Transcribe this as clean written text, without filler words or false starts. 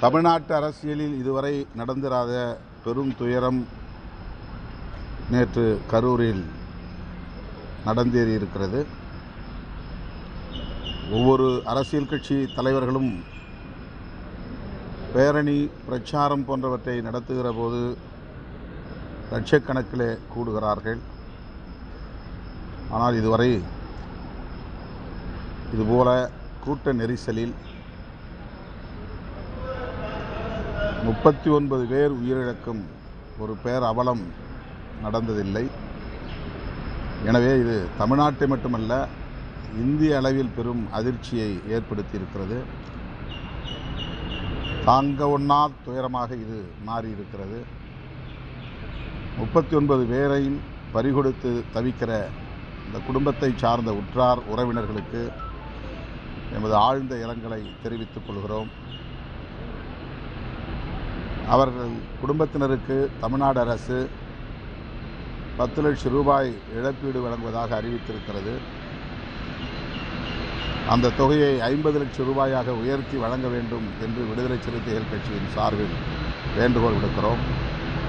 தமிழ்நாட்டு அரசியலில் இதுவரை நடந்திராத பெரும் துயரம் நேற்று கரூரில் நடந்தேறியிருக்கிறது. ஒவ்வொரு அரசியல் கட்சி தலைவர்களும் பேரணி பிரச்சாரம் போன்றவற்றை நடத்துகிற போது லட்சக்கணக்கிலே கூடுகிறார்கள். ஆனால் இதுவரை இதுபோல கூட்ட நெரிசலில் 39 பேர் உயிரிழக்கும் ஒரு அவலம் நடந்ததில்லை. எனவே இது தமிழ்நாட்டை மட்டுமல்ல, இந்திய அளவில் பெரும் அதிர்ச்சியை ஏற்படுத்தியிருக்கிறது. தாங்க ஒண்ணா துயரமாக இது மாறியிருக்கிறது. 39 பேரையும் பறிகொடுத்து தவிக்கிற இந்த குடும்பத்தை சார்ந்த உற்றார் உறவினர்களுக்கு எமது ஆழ்ந்த இரங்கலை தெரிவித்துக் கொள்கிறோம். அவர்கள் குடும்பத்தினருக்கு தமிழ்நாடு அரசு 10 லட்சம் ரூபாய் இழப்பீடு வழங்குவதாக அறிவித்திருக்கிறது. அந்த தொகையை 50 லட்சம் ரூபாயாக உயர்த்தி வழங்க வேண்டும் என்று விடுதலை சிறுத்தைகள் கட்சியின் சார்பில் வேண்டுகோள் விடுக்கிறோம்.